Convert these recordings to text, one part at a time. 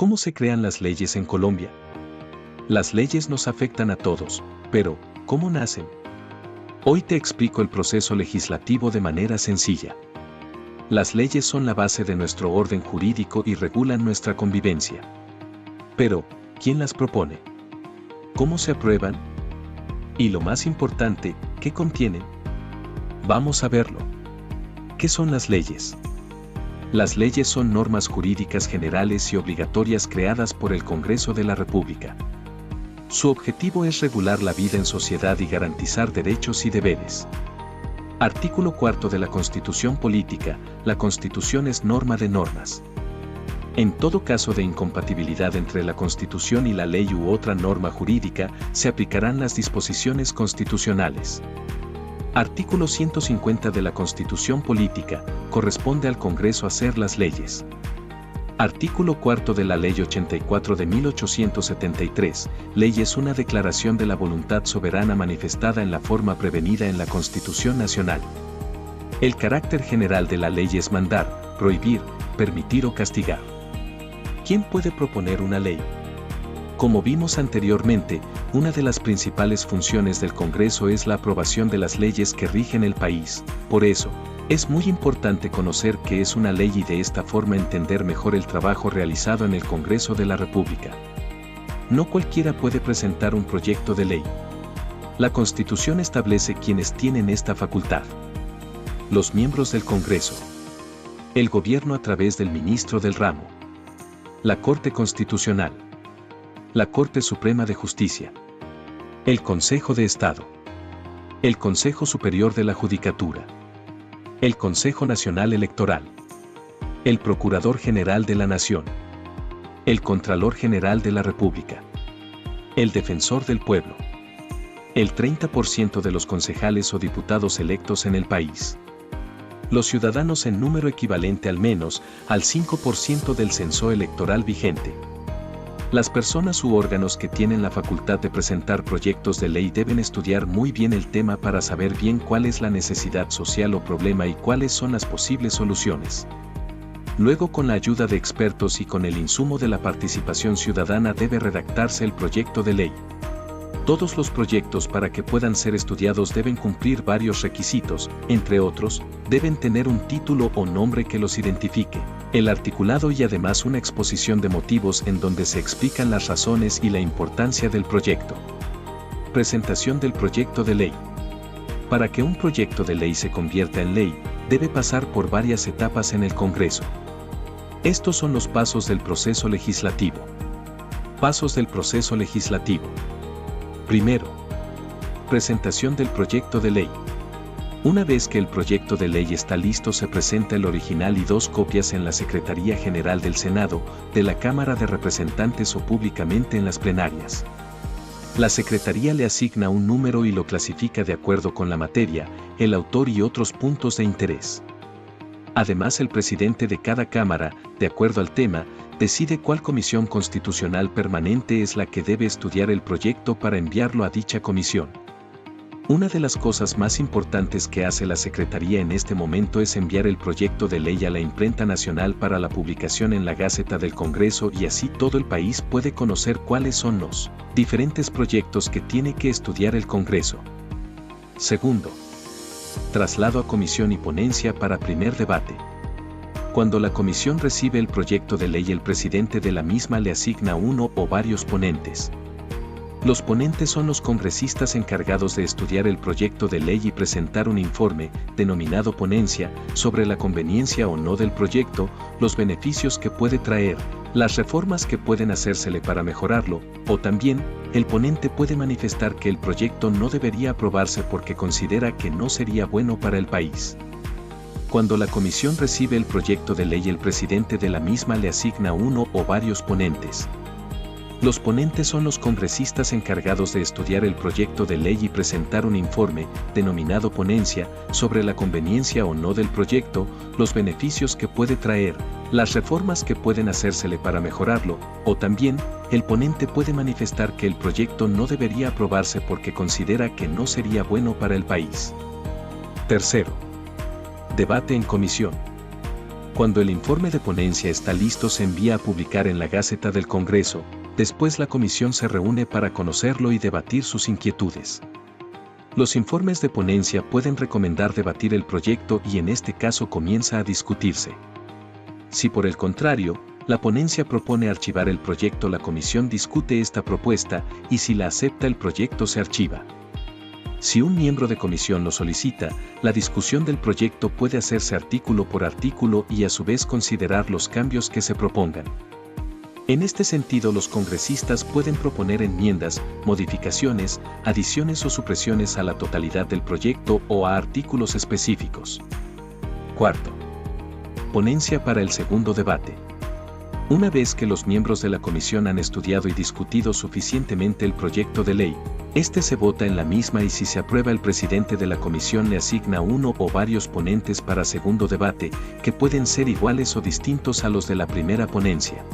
¿Cómo se crean las leyes en Colombia? Las leyes nos afectan a todos, pero ¿cómo nacen? Hoy te explico el proceso legislativo de manera sencilla. Las leyes son la base de nuestro orden jurídico y regulan nuestra convivencia. Pero, ¿quién las propone? ¿Cómo se aprueban? Y lo más importante, ¿qué contienen? Vamos a verlo. ¿Qué son las leyes? Las leyes son normas jurídicas generales y obligatorias creadas por el Congreso de la República. Su objetivo es regular la vida en sociedad y garantizar derechos y deberes. Artículo 4 de la Constitución Política. La Constitución es norma de normas. En todo caso de incompatibilidad entre la Constitución y la ley u otra norma jurídica, se aplicarán las disposiciones constitucionales. Artículo 150 de la Constitución Política. Corresponde al Congreso hacer las leyes. Artículo 4 de la Ley 84 de 1873. Ley es una declaración de la voluntad soberana manifestada en la forma prevenida en la Constitución Nacional. El carácter general de la ley es mandar, prohibir, permitir o castigar. ¿Quién puede proponer una ley? Como vimos anteriormente, una de las principales funciones del Congreso es la aprobación de las leyes que rigen el país. Por eso, es muy importante conocer qué es una ley y de esta forma entender mejor el trabajo realizado en el Congreso de la República. No cualquiera puede presentar un proyecto de ley. La Constitución establece quiénes tienen esta facultad. Los miembros del Congreso. El Gobierno a través del ministro del ramo. La Corte Constitucional. La Corte Suprema de Justicia. El Consejo de Estado. El Consejo Superior de la Judicatura. El Consejo Nacional Electoral. El Procurador General de la Nación. El Contralor General de la República. El Defensor del Pueblo. El 30% de los concejales o diputados electos en el país. Los ciudadanos en número equivalente al menos al 5% del censo electoral vigente. Las personas u órganos que tienen la facultad de presentar proyectos de ley deben estudiar muy bien el tema para saber bien cuál es la necesidad social o problema y cuáles son las posibles soluciones. Luego, con la ayuda de expertos y con el insumo de la participación ciudadana, debe redactarse el proyecto de ley. Todos los proyectos, para que puedan ser estudiados, deben cumplir varios requisitos, entre otros, deben tener un título o nombre que los identifique, el articulado y además una exposición de motivos en donde se explican las razones y la importancia del proyecto. Presentación del proyecto de ley. Para que un proyecto de ley se convierta en ley, debe pasar por varias etapas en el Congreso. Estos son los pasos del proceso legislativo. Pasos del proceso legislativo. Primero, presentación del proyecto de ley. Una vez que el proyecto de ley está listo, se presenta el original y 2 copias en la Secretaría General del Senado, de la Cámara de Representantes o públicamente en las plenarias. La Secretaría le asigna un número y lo clasifica de acuerdo con la materia, el autor y otros puntos de interés. Además, el presidente de cada Cámara, de acuerdo al tema, decide cuál comisión constitucional permanente es la que debe estudiar el proyecto para enviarlo a dicha comisión. Una de las cosas más importantes que hace la Secretaría en este momento es enviar el proyecto de ley a la imprenta nacional para la publicación en la Gaceta del Congreso, y así todo el país puede conocer cuáles son los diferentes proyectos que tiene que estudiar el Congreso. Segundo, traslado a comisión y ponencia para primer debate. Cuando la comisión recibe el proyecto de ley, el presidente de la misma le asigna uno o varios ponentes. Los ponentes son los congresistas encargados de estudiar el proyecto de ley y presentar un informe, denominado ponencia, sobre la conveniencia o no del proyecto, los beneficios que puede traer, las reformas que pueden hacérsele para mejorarlo, o también, el ponente puede manifestar que el proyecto no debería aprobarse porque considera que no sería bueno para el país. Cuando la comisión recibe el proyecto de ley, el presidente de la misma le asigna uno o varios ponentes. Los ponentes son los congresistas encargados de estudiar el proyecto de ley y presentar un informe, denominado ponencia, sobre la conveniencia o no del proyecto, los beneficios que puede traer, las reformas que pueden hacérsele para mejorarlo, o también, el ponente puede manifestar que el proyecto no debería aprobarse porque considera que no sería bueno para el país. Tercero, debate en comisión. Cuando el informe de ponencia está listo, se envía a publicar en la Gaceta del Congreso. Después la comisión se reúne para conocerlo y debatir sus inquietudes. Los informes de ponencia pueden recomendar debatir el proyecto y en este caso comienza a discutirse. Si por el contrario, la ponencia propone archivar el proyecto, la comisión discute esta propuesta y si la acepta, el proyecto se archiva. Si un miembro de comisión lo solicita, la discusión del proyecto puede hacerse artículo por artículo y a su vez considerar los cambios que se propongan. En este sentido, los congresistas pueden proponer enmiendas, modificaciones, adiciones o supresiones a la totalidad del proyecto o a artículos específicos. Cuarto. Ponencia para el segundo debate. Una vez que los miembros de la comisión han estudiado y discutido suficientemente el proyecto de ley, este se vota en la misma y si se aprueba, el presidente de la comisión le asigna uno o varios ponentes para segundo debate, que pueden ser iguales o distintos a los de la primera ponencia.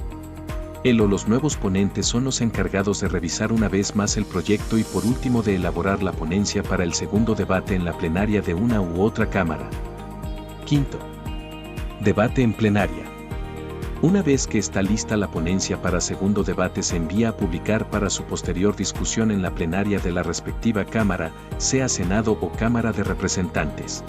Él o los nuevos ponentes son los encargados de revisar una vez más el proyecto y por último de elaborar la ponencia para el segundo debate en la plenaria de una u otra cámara. Quinto. Debate en plenaria. Una vez que está lista la ponencia para segundo debate, se envía a publicar para su posterior discusión en la plenaria de la respectiva cámara, sea Senado o Cámara de Representantes.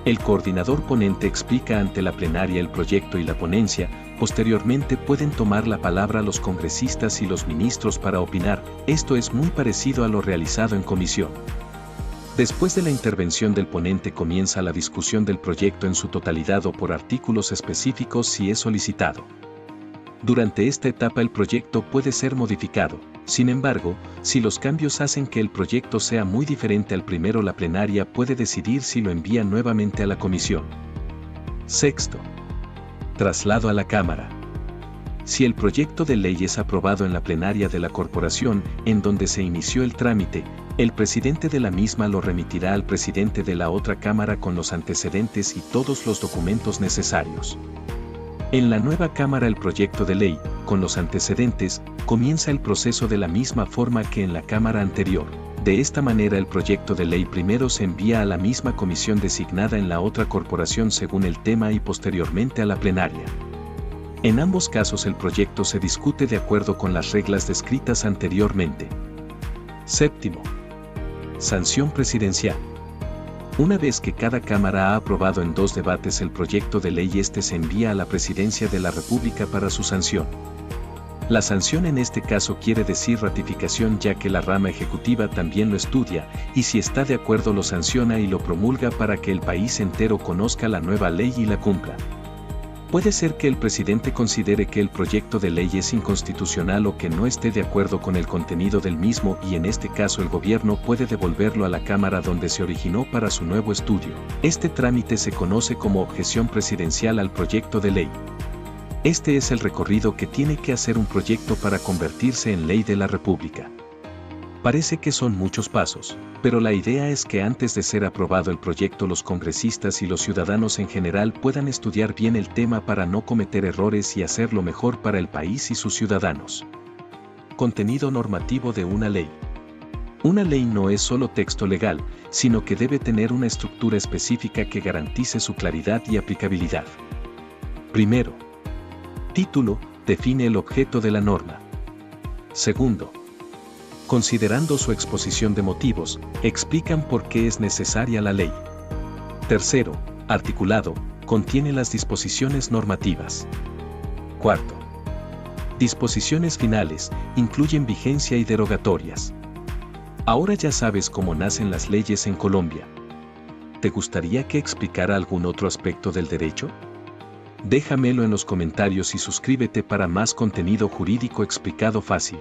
El coordinador ponente explica ante la plenaria el proyecto y la ponencia. Posteriormente pueden tomar la palabra los congresistas y los ministros para opinar. Esto es muy parecido a lo realizado en comisión. Después de la intervención del ponente comienza la discusión del proyecto en su totalidad o por artículos específicos si es solicitado. Durante esta etapa el proyecto puede ser modificado. Sin embargo, si los cambios hacen que el proyecto sea muy diferente al primero, la plenaria puede decidir si lo envía nuevamente a la comisión. Sexto. Traslado a la Cámara. Si el proyecto de ley es aprobado en la plenaria de la corporación, en donde se inició el trámite, el presidente de la misma lo remitirá al presidente de la otra cámara con los antecedentes y todos los documentos necesarios. En la nueva cámara, el proyecto de ley, con los antecedentes, comienza el proceso de la misma forma que en la cámara anterior. De esta manera, el proyecto de ley primero se envía a la misma comisión designada en la otra corporación según el tema y posteriormente a la plenaria. En ambos casos el proyecto se discute de acuerdo con las reglas descritas anteriormente. Séptimo. Sanción presidencial. Una vez que cada cámara ha aprobado en 2 debates el proyecto de ley, este se envía a la Presidencia de la República para su sanción. La sanción en este caso quiere decir ratificación, ya que la rama ejecutiva también lo estudia, y si está de acuerdo lo sanciona y lo promulga para que el país entero conozca la nueva ley y la cumpla. Puede ser que el presidente considere que el proyecto de ley es inconstitucional o que no esté de acuerdo con el contenido del mismo, y en este caso el gobierno puede devolverlo a la Cámara donde se originó para su nuevo estudio. Este trámite se conoce como objeción presidencial al proyecto de ley. Este es el recorrido que tiene que hacer un proyecto para convertirse en ley de la República. Parece que son muchos pasos, pero la idea es que antes de ser aprobado el proyecto, los congresistas y los ciudadanos en general puedan estudiar bien el tema para no cometer errores y hacerlo mejor para el país y sus ciudadanos. Contenido normativo de una ley. Una ley no es solo texto legal, sino que debe tener una estructura específica que garantice su claridad y aplicabilidad. Primero, título, define el objeto de la norma. Segundo, considerando su exposición de motivos, explican por qué es necesaria la ley. Tercero, articulado, contiene las disposiciones normativas. Cuarto, disposiciones finales, incluyen vigencia y derogatorias. Ahora ya sabes cómo nacen las leyes en Colombia. ¿Te gustaría que explicara algún otro aspecto del derecho? Déjamelo en los comentarios y suscríbete para más contenido jurídico explicado fácil.